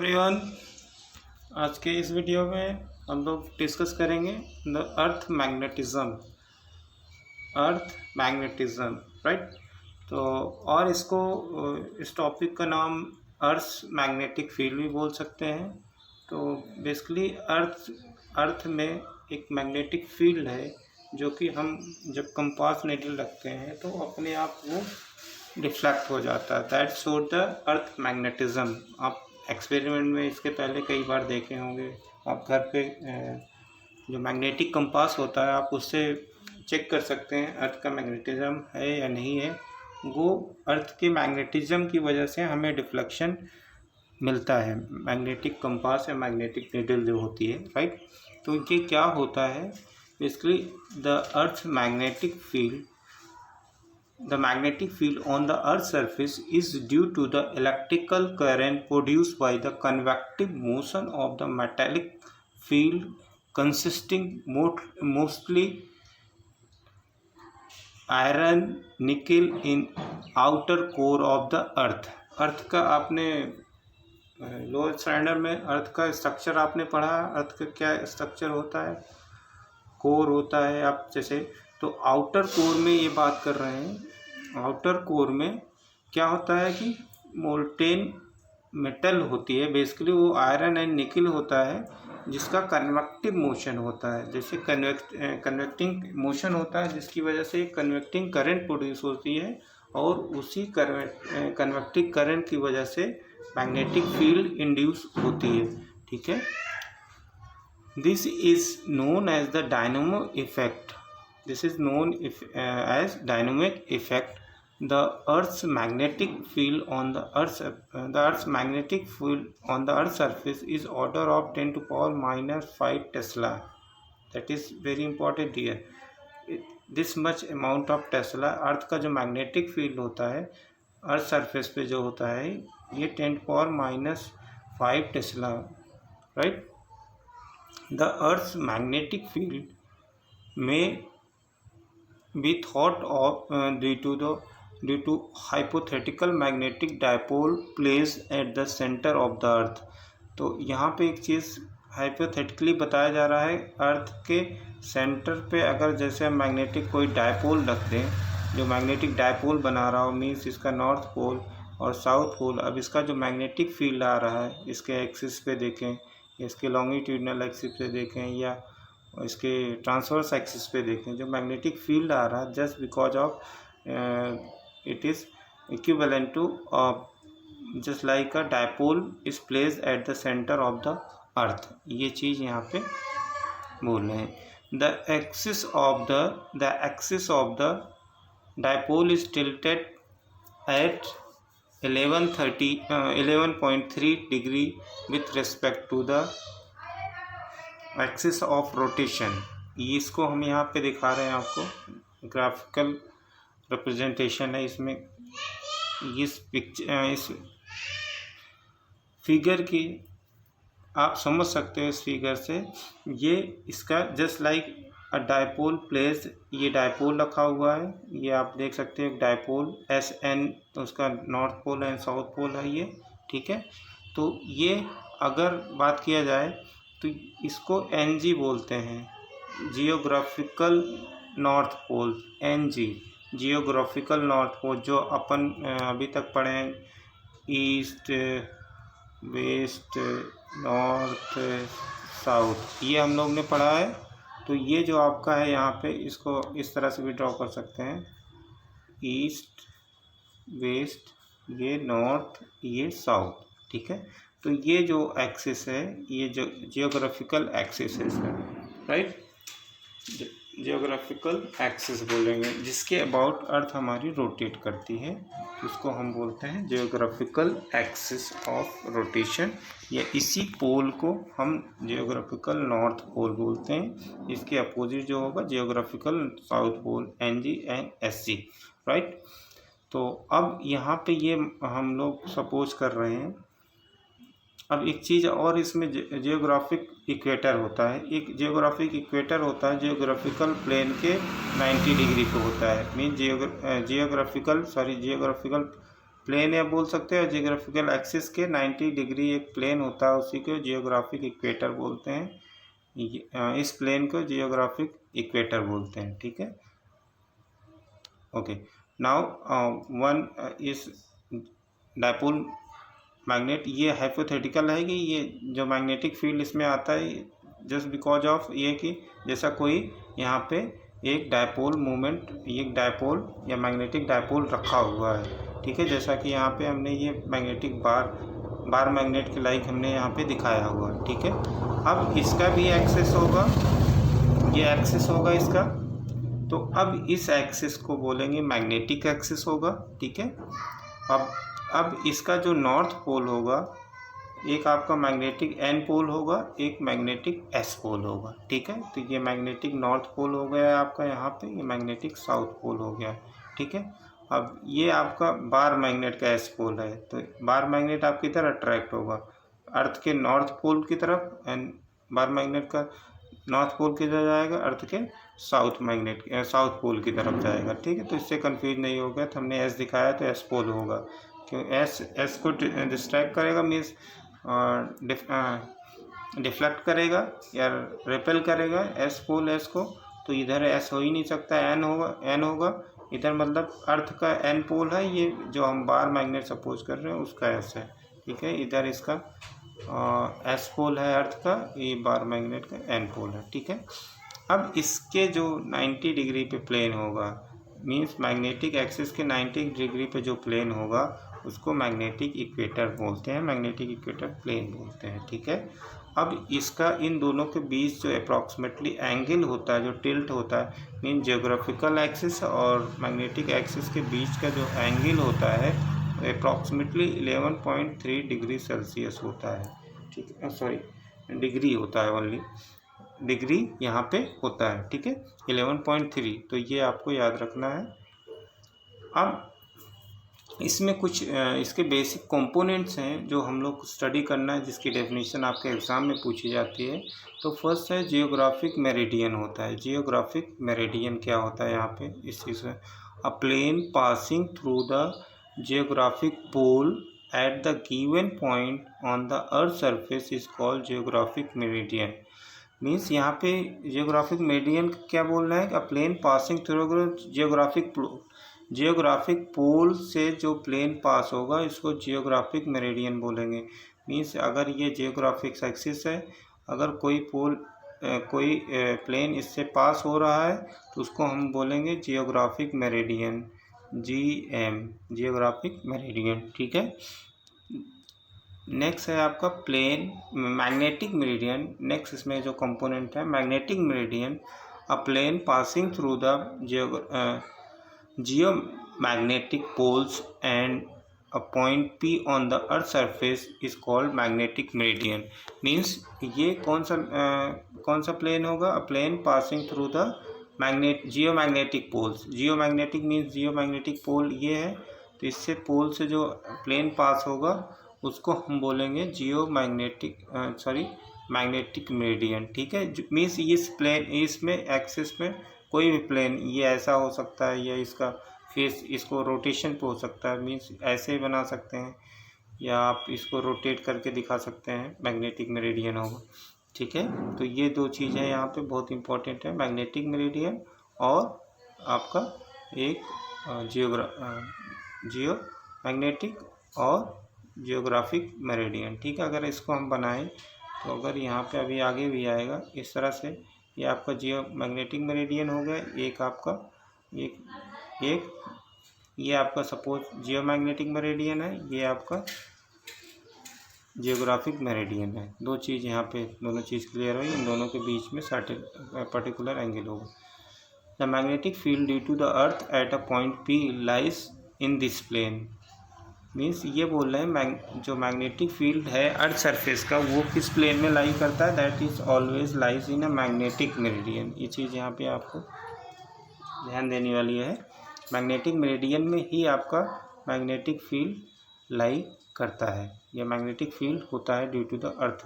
Everyone. आज के इस वीडियो में हम लोग डिस्कस करेंगे द अर्थ मैग्नेटिज्म राइट। तो और इसको इस टॉपिक का नाम अर्थ मैग्नेटिक फील्ड भी बोल सकते हैं। तो बेसिकली अर्थ में एक मैग्नेटिक फील्ड है जो कि हम जब कंपास नीडल रखते हैं तो अपने आप वो रिफ्लेक्ट हो जाता है। That show the earth magnetism. आप एक्सपेरिमेंट में इसके पहले कई बार देखे होंगे। आप घर पे जो मैग्नेटिक कंपास होता है आप उससे चेक कर सकते हैं अर्थ का मैग्नेटिज्म है या नहीं है। वो अर्थ के मैग्नेटिज्म की वजह से हमें डिफ्लेक्शन मिलता है। मैग्नेटिक कंपास या मैग्नेटिक नीडल जो होती है राइट। तो ये क्या होता है basically the magnetic field on the Earth's surface is due to the electrical current produced by the convective motion of the metallic field consisting mostly iron nickel in outer core of the earth। अर्थ का आपने lower standard में अर्थ का structure आपने पढ़ा। अर्थ का क्या structure होता है, कोर होता है। आप जैसे तो आउटर कोर में ये बात कर रहे हैं। आउटर कोर में क्या होता है कि मोल्टेन मेटल होती है। बेसिकली वो आयरन एंड निकल होता है जिसका कन्वेक्टिव मोशन होता है। जैसे कन्वेक्टिंग मोशन होता है जिसकी वजह से कन्वेक्टिंग करंट प्रोड्यूस होती है और उसी कन्वेक्टिव करंट की वजह से मैग्नेटिक फील्ड इंड्यूस होती है। ठीक है, this is known as the dynamo effect. This is known as dynamic effect. The Earth's magnetic field on the Earth's magnetic field on the Earth's surface is order of 10 to power minus 5 Tesla. That is very important here. This much amount of Tesla Earth का जो magnetic field होता है Earth surface पे जो होता है ये 10 to power minus 5 Tesla, right? The Earth's magnetic field may be thought of due to hypothetical magnetic dipole placed at the center of the earth। तो यहाँ पे एक चीज़ हाइपोथेटिकली बताया जा रहा है। अर्थ के सेंटर पे अगर जैसे हम मैग्नेटिक कोई डायपोल रख दें, जो मैग्नेटिक डायपोल बना रहा हो मीन्स इसका नॉर्थ पोल और साउथ पोल। अब इसका जो मैग्नेटिक फील्ड आ रहा है इसके एक्सिस पे देखें, इसके लॉन्गिट्यूडनल एक्सिस पे देखें या इसके ट्रांसवर्स एक्सिस पे देखें, जो मैग्नेटिक फील्ड आ रहा है just because of it is equivalent to just like a dipole is placed at the centre of the earth. ये चीज़ यहाँ पे बोल रहे हैं। The axis of the dipole is tilted at 11.3 degree with respect to the axis of rotation. इसको हम यहाँ पे दिखा रहे हैं, आपको ग्राफिकल रिप्रेजेंटेशन है इसमें। इस फिगर की आप समझ सकते हो। इस फिगर से ये इसका just like a dipole place, ये डायपोल रखा हुआ है। ये आप देख सकते हो डायपोल SN, उसका north pole and south pole है ये। ठीक है, तो ये अगर बात किया जाए तो इसको NG बोलते हैं, geographical north pole. NG geographical north pole, जो अपन अभी तक पढ़े हैं ईस्ट वेस्ट नॉर्थ साउथ, ये हम लोग ने पढ़ा है। तो ये जो आपका है यहाँ पे इसको इस तरह से भी ड्रॉ कर सकते हैं, ईस्ट वेस्ट, ये नॉर्थ, ये साउथ। ठीक है, तो ये जो एक्सिस है ये जो जियोग्राफिकल एक्सिस है इसका, राइट। जियोग्राफिकल एक्सिस बोलेंगे जिसके अबाउट अर्थ हमारी रोटेट करती है, उसको हम बोलते हैं जियोग्राफिकल एक्सिस ऑफ रोटेशन। या इसी पोल को हम जियोग्राफिकल नॉर्थ पोल बोलते हैं। इसके अपोजिट जो होगा geographical south pole, NG and SG, right. तो अब यहाँ पे ये हम लोग सपोज कर रहे हैं। अब एक चीज़ और इसमें जियोग्राफिक इक्वेटर होता है। एक जियोग्राफिक इक्वेटर होता है जियोग्राफिकल प्लेन के 90 डिग्री पे होता है। मीन जियोग्राफिकल प्लेन या बोल सकते हैं, जियोग्राफिकल एक्सिस के 90 डिग्री एक प्लेन होता है, उसी को जियोग्राफिक इक्वेटर बोलते हैं। इस प्लेन को जियोग्राफिक इक्वेटर बोलते हैं, ठीक है। ओके, नाउ वन इस डायपोल मैग्नेट, ये हाइपोथेटिकल है कि ये जो मैग्नेटिक फील्ड इसमें आता है जस्ट बिकॉज ऑफ ये कि जैसा कोई यहाँ पे एक डायपोल मूवमेंट, एक डायपोल या मैग्नेटिक डायपोल रखा हुआ है, ठीक है। जैसा कि यहाँ पे हमने ये मैग्नेटिक बार मैग्नेट के लाइक हमने यहाँ पे दिखाया हुआ है, ठीक है। अब इसका भी एक्सिस होगा, ये एक्सिस होगा इसका, तो अब इस एक्सिस को बोलेंगे मैग्नेटिक एक्सिस होगा, ठीक है। अब इसका जो नॉर्थ पोल होगा, एक आपका मैग्नेटिक एन पोल होगा, एक मैग्नेटिक एस पोल होगा, ठीक है। तो ये मैग्नेटिक नॉर्थ पोल हो गया है आपका यहाँ पे, ये मैग्नेटिक साउथ पोल हो गया, ठीक है। अब ये आपका बार मैग्नेट का एस पोल है, तो बार मैग्नेट आपकी तरफ अट्रैक्ट होगा अर्थ के नॉर्थ पोल की तरफ, एंड बार मैग्नेट का नॉर्थ पोल की तरफ जाएगा, अर्थ के साउथ पोल की तरफ जाएगा, ठीक है। तो इससे कंफ्यूज नहीं होगा, तो हमने एस दिखाया तो एस पोल होगा, क्यों एस को डिस्ट्रैक्ट करेगा, मीन्स डिफ्लेक्ट करेगा या रिपेल करेगा एस पोल एस को, तो इधर एस हो ही नहीं सकता, एन होगा इधर, मतलब अर्थ का एन पोल है, ये जो हम बार मैग्नेट सपोज कर रहे हैं उसका एस है, ठीक है। इधर इसका एस पोल है अर्थ का, ये बार मैग्नेट का एन पोल है, ठीक है। अब इसके जो 90 डिग्री पे प्लेन होगा, मीन्स मैग्नेटिक एक्सिस के 90 डिग्री पे जो प्लेन होगा उसको मैग्नेटिक इक्वेटर बोलते हैं, मैग्नेटिक इक्वेटर प्लेन बोलते हैं, ठीक है। अब इसका इन दोनों के बीच जो अप्रॉक्सीमेटली एंगल होता है, जो टिल्ट होता है, मीन जियोग्राफिकल एक्सिस और मैग्नेटिक एक्सिस के बीच का जो एंगल होता है अप्रॉक्सीमेटली 11.3 डिग्री सेल्सियस होता है, ठीक है। सॉरी, डिग्री होता है, ओनली डिग्री यहाँ पे होता है, ठीक है, 11.3, तो ये आपको याद रखना है। अब इसमें कुछ इसके बेसिक कंपोनेंट्स हैं जो हम लोग को स्टडी करना है, जिसकी डेफिनेशन आपके एग्ज़ाम में पूछी जाती है। तो फर्स्ट है जियोग्राफिक मेरिडियन होता है। जियोग्राफिक मेरिडियन क्या होता है यहाँ पे इस चीज़ में, a plane passing through the geographic pole at the given point on the earth surface is called geographic meridian. Means यहाँ पे जियोग्राफिक मेरिडियन क्या बोल रहा है, a plane passing through geographic pole से जो प्लेन पास होगा इसको जियोग्राफिक मेरिडियन बोलेंगे। मीन्स अगर ये जियोग्राफिक एक्सिस है, अगर कोई प्लेन इससे पास हो रहा है तो उसको हम बोलेंगे geographic meridian, GM, geographic meridian, ठीक है। नेक्स्ट है आपका प्लेन मैग्नेटिक मेरिडियन। नेक्स्ट इसमें जो कंपोनेंट है magnetic meridian, a plane passing through the geomagnetic poles and a point P on the earth surface is called magnetic meridian। means ये कौन सा प्लेन होगा, a plane passing through the geomagnetic poles। geomagnetic means geomagnetic pole ये है, तो इससे पोल से जो प्लेन पास होगा उसको हम बोलेंगे मैग्नेटिक मेरिडियन, ठीक है। मीन्स इस प्लेन, इसमें एक्सिस में कोई भी प्लेन, ये ऐसा हो सकता है या इसका फेस इसको रोटेशन पे हो सकता है, मीन्स ऐसे ही बना सकते हैं या आप इसको रोटेट करके दिखा सकते हैं, मैग्नेटिक मेरिडियन होगा, ठीक है। तो ये दो चीज़ें यहाँ पे बहुत इंपॉर्टेंट है, मैग्नेटिक मेरिडियन और आपका एक जियो मैग्नेटिक और जियोग्राफिक मेरिडियन, ठीक है। अगर इसको हम बनाएं तो अगर यहाँ पे अभी आगे भी आएगा इस तरह से, ये आपका जियो मैग्नेटिक मेरिडियन हो गया, एक आपका एक ये आपका सपोज जियो मैग्नेटिक मेरिडियन है, ये आपका जियोग्राफिक मेरिडियन है। दो चीज़ यहाँ पे, दोनों चीज़ क्लियर हुई, इन दोनों के बीच में सर्टेन पर्टिकुलर एंगल होगा। The magnetic field due to the earth at a point P lies in this plane. Means ये बोल रहे हैं जो मैग्नेटिक फील्ड है अर्थ सरफेस का वो किस प्लेन में लाई करता है, that is always lies in a magnetic meridian. ये चीज़ यहाँ पे आपको ध्यान देने वाली है, मैग्नेटिक मेरिडियन में ही आपका मैग्नेटिक फील्ड लाई करता है, यह मैग्नेटिक फील्ड होता है due to the earth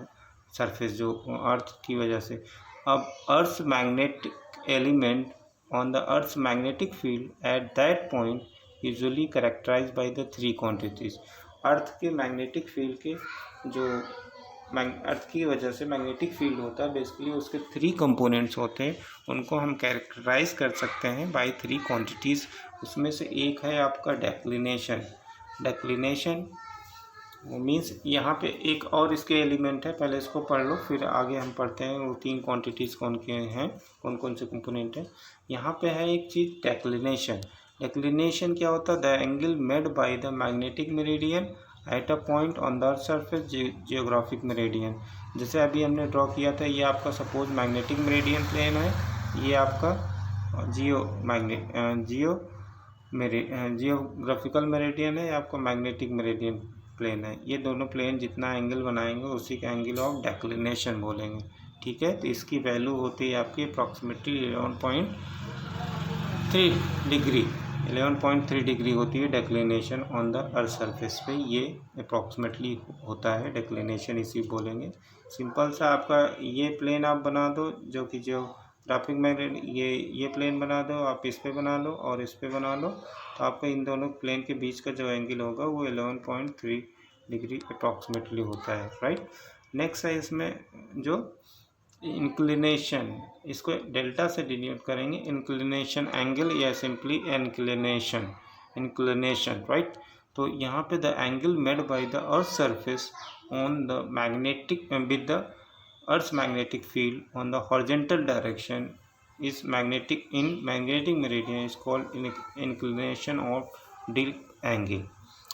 surface, जो अर्थ की वजह से। अब earth magnetic element on the earth magnetic field at that point usually characterize by the three quantities. Earth के मैग्नेटिक फील्ड के जो अर्थ की वजह से मैग्नेटिक फील्ड होता है, बेसिकली उसके थ्री कंपोनेंट्स होते हैं, उनको हम कैरेक्टराइज कर सकते हैं बाय थ्री क्वांटिटीज़। उसमें से एक है आपका डेक्लिनेशन। डेक्लिनेशन मीन्स यहाँ पे एक और इसके एलिमेंट है, पहले इसको पढ़ लो फिर आगे हम पढ़ते हैं वो तीन क्वांटिटीज़ कौन के हैं, कौन कौन से कंपोनेंट हैं। यहाँ पे है एक चीज़ डेक्लिनेशन। डेक्लिनेशन क्या होता है? The angle made by the magnetic meridian eight a point on the earth surface geographic meridian. जैसे अभी हमने ड्रॉ किया था, ये आपका सपोज मैग्नेटिक मेरिडियन प्लेन है, ये आपका जियोग्राफिकल मेरिडियन है, आपका मैग्नेटिक मेरिडियन प्लेन है। ये दोनों प्लेन जितना एंगल बनाएंगे उसी का एंगल ऑफ डेक्लिनेशन बोलेंगे। ठीक है, तो इसकी वैल्यू होती है आपकी अप्रॉक्सीमेटली 11.3 डिग्री होती है declination on the earth surface पे। ये अप्रॉक्सीमेटली होता है डेक्लिनेशन, इसी बोलेंगे। सिंपल सा आपका ये प्लेन आप बना दो, जो कि जियोग्राफिक में ये प्लेन बना दो, आप इस पे बना लो और इस पे बना लो, तो आपका इन दोनों प्लेन के बीच का जो एंगल होगा वो 11.3 डिग्री अप्रॉक्सीमेटली होता है, राइट। नेक्स्ट है इसमें जो इंक्लिनेशन, इसको डेल्टा से डिनोट करेंगे, इंक्लिनेशन एंगल या सिंपली इंक्लिनेशन, राइट। तो यहाँ पे the angle made by the earth surface on the magnetic with the earth magnetic field on the horizontal direction is magnetic meridian is called inclination of dip angle.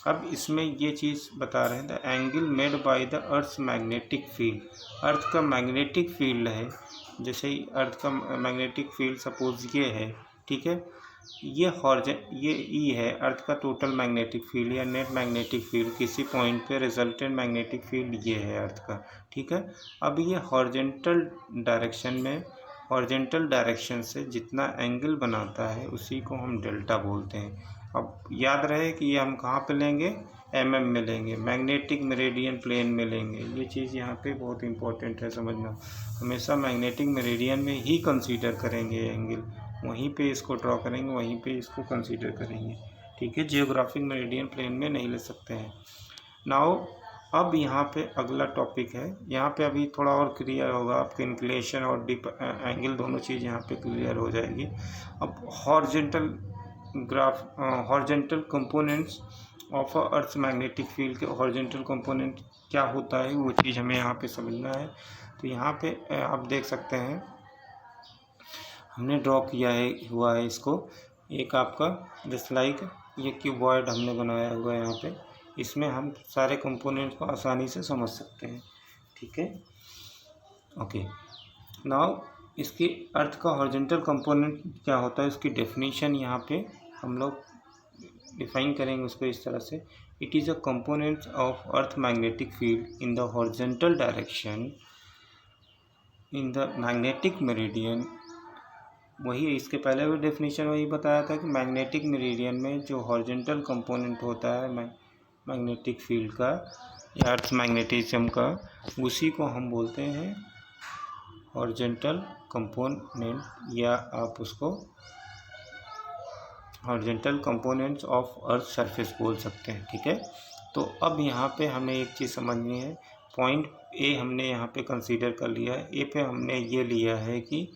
अब इसमें ये चीज़ बता रहे हैं, the angle made by the earth magnetic field. Earth का magnetic field है, जैसे ही अर्थ का मैग्नेटिक फील्ड सपोज ये है, ठीक है, ये ई है अर्थ का टोटल मैग्नेटिक फील्ड या नेट मैग्नेटिक फील्ड, किसी पॉइंट पे रिजल्टेंट मैग्नेटिक फील्ड ये है अर्थ का, ठीक है। अब ये हॉरिजॉन्टल डायरेक्शन से जितना एंगल बनाता है उसी को हम डेल्टा बोलते हैं। अब याद रहे कि ये हम कहाँ पे लेंगे, mm में लेंगे, मैग्नेटिक मेरिडियन प्लेन में लेंगे। ये चीज़ यहाँ पे बहुत इंपॉर्टेंट है समझना, हमेशा मैग्नेटिक मेरिडियन में ही कंसीडर करेंगे एंगल, वहीं पे इसको ड्रॉ करेंगे, वहीं पे इसको कंसीडर करेंगे, ठीक है। जियोग्राफिक मेरिडियन प्लेन में नहीं ले सकते हैं। नाउ अब यहाँ पे अगला टॉपिक है, यहाँ पे अभी थोड़ा और क्लियर होगा आपके इंक्लिनेशन और डिप एंगल दोनों चीज़ यहाँ पे क्लियर हो जाएगी। अब horizontal components of earth magnetic field के हॉरिजॉन्टल कंपोनेंट क्या होता है वो चीज़ हमें यहाँ पे समझना है। तो यहाँ पे आप देख सकते हैं हमने ड्रॉ किया हुआ है इसको, एक आपका जस्ट लाइक ये क्यूबॉइड हमने बनाया हुआ है यहाँ पे, इसमें हम सारे कंपोनेंट्स को आसानी से समझ सकते हैं, ठीक है। ओके, नाउ इसकी अर्थ का हॉरिजॉन्टल कंपोनेंट क्या होता है, इसकी डेफिनेशन यहाँ पे हम लोग डिफाइन करेंगे उसको इस तरह से, it is a component of earth magnetic field in the horizontal direction in the magnetic meridian. वही इसके पहले भी डेफिनेशन वही बताया था कि मैग्नेटिक मेरिडियन में जो हॉरिजॉन्टल कंपोनेंट होता है मैग्नेटिक फील्ड का या अर्थ मैग्नेटिज्म का, उसी को हम बोलते हैं हॉरिजॉन्टल कंपोनेंट, या आप उसको horizontal components of earth surface बोल सकते हैं, ठीक है। तो अब यहाँ पे हमें एक चीज़ समझनी है, पॉइंट ए हमने यहाँ पे कंसीडर कर लिया है, ए पे हमने ये लिया है कि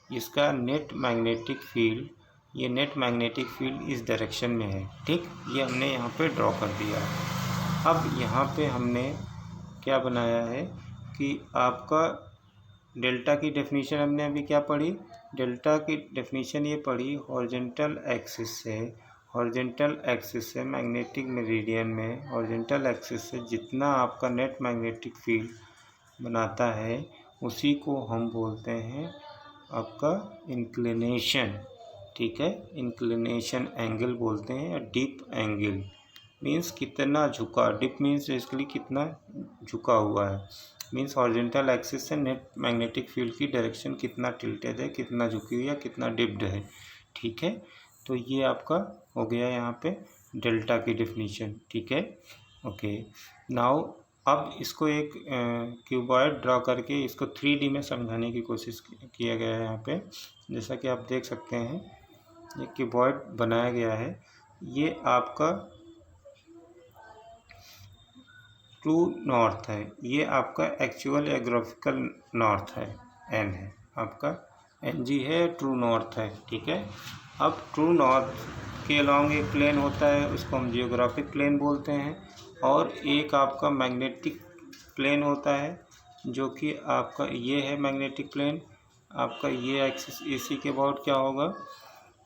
इसका नेट मैग्नेटिक फील्ड, ये नेट मैग्नेटिक फील्ड इस डायरेक्शन में है, ठीक, ये हमने यहाँ पे ड्रॉ कर दिया है। अब यहाँ पे हमने क्या बनाया है कि आपका डेल्टा की डेफिनेशन हमने अभी क्या पढ़ी, डेल्टा की डेफिनेशन ये पढ़ी हॉरिजॉन्टल एक्सिस से मैग्नेटिक मेरिडियन में, हॉरिजॉन्टल एक्सिस से जितना आपका नेट मैग्नेटिक फील्ड बनाता है उसी को हम बोलते हैं आपका इंक्लिनेशन, ठीक है, इंक्लिनेशन एंगल बोलते हैं, या डिप एंगल मीन्स कितना झुका, डिप मीन्स बेसिकली कितना झुका हुआ है, मीन्स हॉरिजॉन्टल एक्सिस से नेट मैग्नेटिक फील्ड की डायरेक्शन कितना टिल्टेड है, कितना झुकी हुई है, कितना डिप्ड है, ठीक है। तो ये आपका हो गया यहाँ पे डेल्टा की डेफिनेशन, ठीक है। ओके, नाउ अब इसको एक क्यूबॉइड ड्रॉ करके इसको 3D में समझाने की कोशिश किया गया है यहाँ पे। जैसा कि आप देख सकते हैं ये क्यूबॉइड बनाया गया है, ये आपका ट्रू नॉर्थ है, ये आपका एक्चुअल या ग्राफिकल नॉर्थ है, एन है आपका, एन जी है, ट्रू नॉर्थ है। ठीक है, अब ट्रू नॉर्थ के अलॉन्ग एक प्लेन होता है, उसको हम जियोग्राफिक प्लेन बोलते हैं, और एक आपका मैग्नेटिक प्लेन होता है जो कि आपका ये है मैग्नेटिक प्लेन, आपका ये एक्सिस इसी के अबाउट क्या होगा,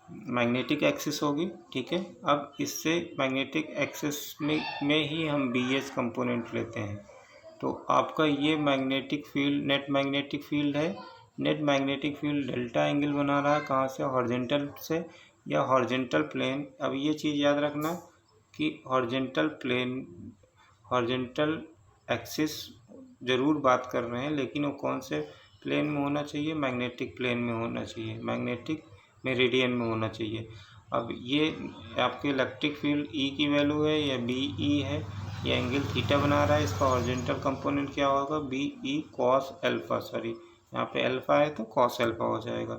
मैग्नेटिक एक्सिस होगी। ठीक है, अब इससे मैग्नेटिक एक्सिस में ही हम बी एच कंपोनेंट लेते हैं। तो आपका ये magnetic field net magnetic field है, net magnetic field delta angle बना रहा है, कहाँ से, हॉरिजॉन्टल से या हॉरिजॉन्टल प्लेन। अब ये चीज़ याद रखना कि हॉरिजॉन्टल प्लेन, हॉरिजॉन्टल एक्सिस ज़रूर बात कर रहे हैं, लेकिन वो कौन से प्लेन में होना चाहिए, मैग्नेटिक प्लेन में होना चाहिए, मैग्नेटिक मेरिडियन में होना चाहिए। अब ये आपके इलेक्ट्रिक फील्ड ई की वैल्यू है या बी ई है, ये एंगल थीटा बना रहा है, इसका हॉरिजॉन्टल कंपोनेंट क्या होगा, B E cos alpha, sorry यहाँ पे अल्फा है तो कॉस एल्फा हो जाएगा।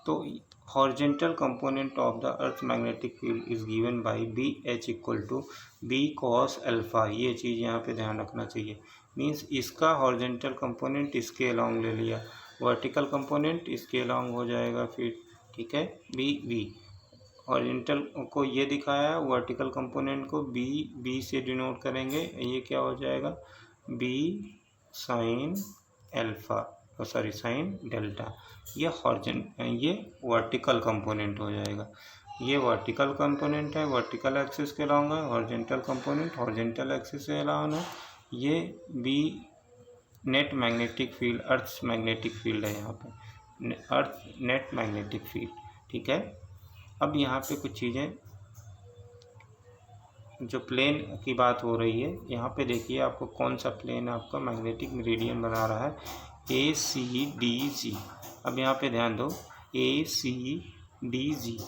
तो horizontal component of the earth magnetic field is given by B H equal to B cos alpha. ये चीज़ यहाँ पे ध्यान रखना चाहिए, मीन्स इसका हॉरिजॉन्टल कंपोनेंट इसके अलॉन्ग ले लिया, वर्टिकल कंपोनेंट इसके अलॉन्ग हो जाएगा फिर। ठीक है, बी वी हॉरिजॉन्टल को ये दिखाया, वर्टिकल कंपोनेंट को बी से डिनोट करेंगे, ये क्या हो जाएगा, B sine alpha, sorry sine delta. ये ये वर्टिकल कंपोनेंट हो जाएगा, ये वर्टिकल कंपोनेंट है, वर्टिकल एक्सिस के अलॉन्ग है, हॉरिजॉन्टल कंपोनेंट हॉरिजॉन्टल एक्सिस के अलॉन्ग है। ये B net magnetic field, earth magnetic field है यहाँ पे, अर्थ नेट मैग्नेटिक फील्ड। ठीक है, अब यहाँ पे कुछ चीज़ें, जो प्लेन की बात हो रही है यहाँ पे देखिए, आपको कौन सा प्लेन आपका मैग्नेटिक मेरिडियन बना रहा है, ए सी डी जी। अब यहाँ पे ध्यान दो, ए सी डी जी।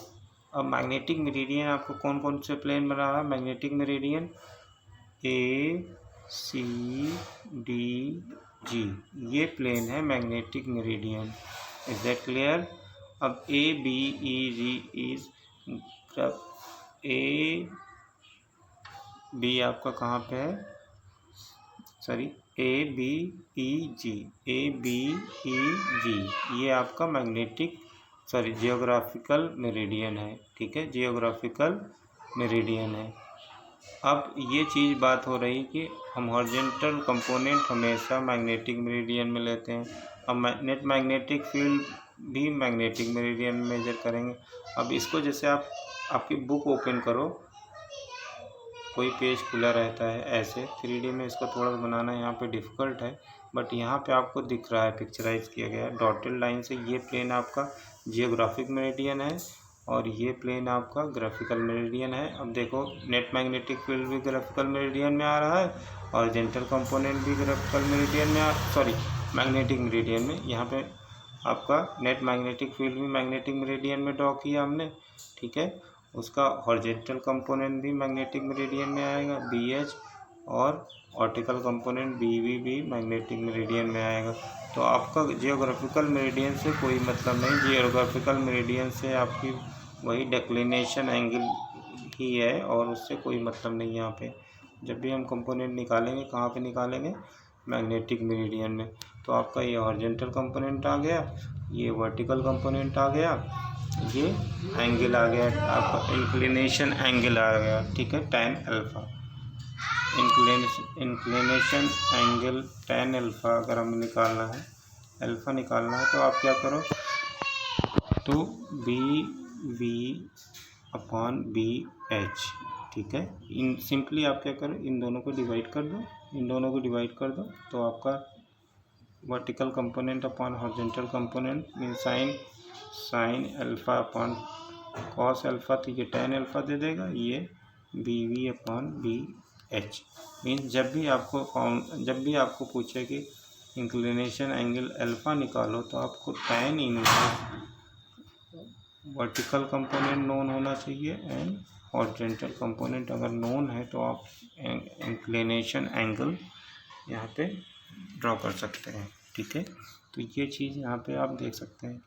अब मैग्नेटिक मेरिडियन आपको कौन कौन से प्लेन बना रहा है, magnetic meridian A C D G, ये प्लेन है magnetic meridian. Is that clear? अब A B E G is, A B आपका कहाँ पे है, sorry A B E G, A B E G, ये आपका मैग्नेटिक सॉरी जियोग्राफिकल मेरिडियन है। ठीक है, जियोग्राफिकल मेरिडियन है। अब ये चीज़ बात हो रही कि हम हॉरिजॉन्टल कंपोनेंट हमेशा मैग्नेटिक मेरिडियन में लेते हैं। अब नेट मैग्नेटिक फील्ड भी मैग्नेटिक मेरिडियन में मेजर करेंगे। अब इसको जैसे आप आपकी बुक ओपन करो, कोई पेज खुला रहता है ऐसे 3D में, इसको थोड़ा बनाना यहाँ पे डिफ़िकल्ट है, बट यहाँ पे आपको दिख रहा है, पिक्चराइज किया गया है डॉटेड लाइन से। ये प्लेन आपका जियोग्राफिक मेरिडियन है और ये प्लेन आपका ग्राफिकल मेरिडियन है। अब देखो, नेट मैग्नेटिक फील्ड भी ग्राफिकल मेरिडियन में आ रहा है और जेंटल कंपोनेंट भी ग्राफिकल मेरिडियन में सॉरी मैग्नेटिक मेरिडियन में। यहाँ पे आपका नेट मैग्नेटिक फील्ड भी मैग्नेटिक मेरिडियन में ड्रॉ किया हमने। ठीक है, उसका हॉरिजॉन्टल कंपोनेंट भी मैग्नेटिक मेरिडियन में आएगा बी एच, और वर्टिकल कंपोनेंट बी वी भी मैग्नेटिक मेरिडियन में आएगा। तो आपका जियोग्राफिकल मेरिडियन से कोई मतलब नहीं, जियोग्राफिकल मेरिडियन से आपकी वही डिक्लिनेशन एंगल ही है और उससे कोई मतलब नहीं। यहाँ पे जब भी हम कंपोनेंट निकालेंगे, कहाँ पे निकालेंगे, मैग्नेटिक मेरिडियन में। तो आपका ये हॉरिजॉन्टल कंपोनेंट आ गया, ये वर्टिकल कंपोनेंट आ गया, ये एंगल आ गया, आपका इंक्लिनेशन एंगल आ गया। ठीक है, tan alpha, inclination angle tan alpha अगर हमें निकालना है, अल्फ़ा निकालना है, तो आप क्या करो, तो B V upon B H. ठीक है, इन सिंपली आप क्या करो, इन दोनों को डिवाइड कर दो, इन दोनों को डिवाइड कर दो, तो आपका vertical component upon horizontal component mean sine alpha upon cos alpha, तो ये tan अल्फ़ा दे देगा, ये B V upon B H. Means जब भी आपको पूछे कि इंक्लिनेशन एंगल अल्फ़ा निकालो, तो आपको tan inverse vertical component known होना चाहिए एंड हॉरिजॉन्टल कंपोनेंट अगर नोन है तो आप इंक्लिनेशन एंगल यहाँ पे ड्रॉ कर सकते हैं। ठीक है, तो ये चीज़ यहाँ पे आप देख सकते हैं,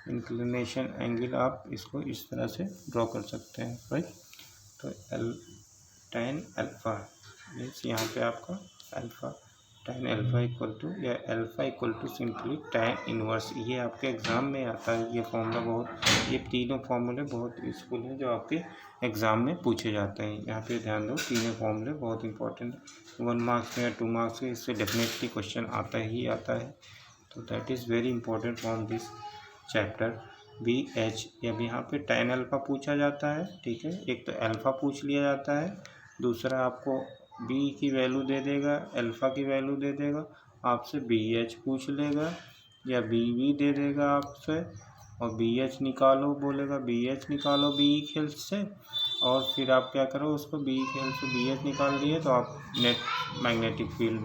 इंक्लिनेशन एंगल आप इसको इस तरह से ड्रॉ कर सकते हैं, राइट। तो tan अल्फ़ा मीन्स यहाँ पे आपका alpha tan alpha equal to या alpha equal to simply tan inverse. ये आपके एग्ज़ाम में आता है, ये फॉर्मूला ये तीनों फॉर्मूले बहुत यूज़फुल हैं जो आपके एग्ज़ाम में पूछे जाते हैं। यहाँ पे ध्यान दो, तीनों फॉर्मूले बहुत इंपॉर्टेंट है, 1 मार्क्स में या 2 मार्क्स में इससे डेफिनेटली क्वेश्चन आता ही आता है। तो that is very important from this chapter. BH अब यहाँ पे tan अल्फ़ा पूछा जाता है, ठीक है। एक तो अल्फ़ा पूछ लिया जाता है, दूसरा आपको B की वैल्यू दे देगा, अल्फ़ा की वैल्यू दे देगा, आपसे BH पूछ लेगा या BV दे देगा आपसे, और BH निकालो बोलेगा, BH निकालो BE के हेल्प से, और फिर आप क्या करो, उसको BE के हेल्प से BH निकाल लिए तो आप नेट मैग्नेटिक फील्ड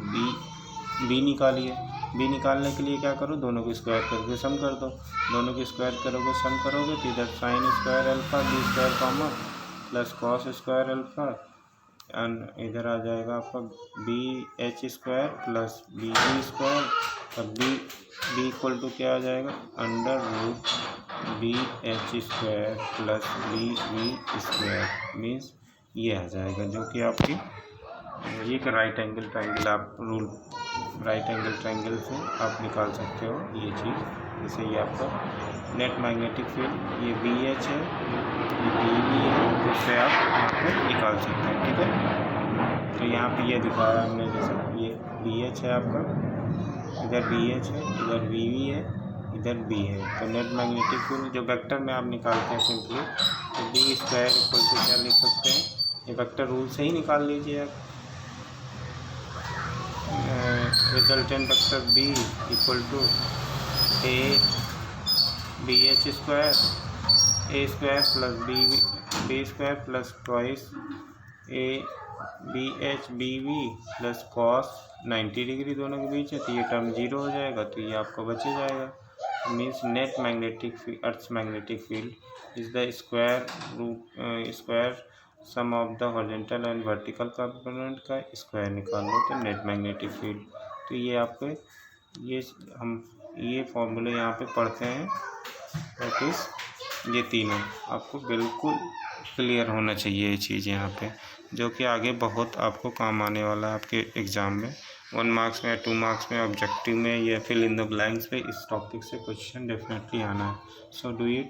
B निकालिए। B निकालने के लिए क्या करो, दोनों को स्क्वायर करके सम कर दो, दोनों को स्क्वायर करोगे सम करोगे तो इधर sine square alpha B square common plus cos square alpha, and इधर आ जाएगा आपका BH square plus BE square, और B इक्वल टू क्या आ जाएगा, under root BH square plus BV square means ये आ जाएगा, जो कि आपकी ये कि राइट एंगल ट्रायंगल आप रूल राइट एंगल ट्रायंगल से आप निकाल सकते हो ये चीज़। जैसे ये आपका नेट मैग्नेटिक फील्ड ये BH है, ये BV है, तो इससे आप यहाँ पे निकाल सकते हैं, ठीक है। तो यहाँ पे ये दिखाया हमने, जैसे ये BH है आपका, इधर BH है, इधर BV है, इधर B है, तो नेट मैग्नेटिक फील्ड जो वेक्टर में आप निकालते हैं सिंपली, तो B स्क्वायर इक्वल टू क्या लिख सकते हैं, ये वेक्टर रूल से ही निकाल लीजिए आप। Resultant vector B equal to BH square A square plus B square plus twice BH BV plus cos 90 degree दोनों के बीच है, तो ये टर्म 0 हो जाएगा, तो ये आपको बचे जाएगा। Means net magnetic earth magnetic field is the square sum of the horizontal and vertical component का स्क्वायर निकाल लो तो नेट मैग्नेटिक फील्ड। तो ये आपके ये फॉर्मूले यहाँ पे पढ़ते हैं, दैट इज़ ये तीनों आपको बिल्कुल क्लियर होना चाहिए ये चीज़ यहाँ पे, जो कि आगे बहुत आपको काम आने वाला है आपके एग्ज़ाम में, 1 मार्क्स में या 2 मार्क्स में ऑब्जेक्टिव में या फिल इन द ब्लैंक्स पे इस टॉपिक से क्वेश्चन डेफिनेटली आना है। So do it.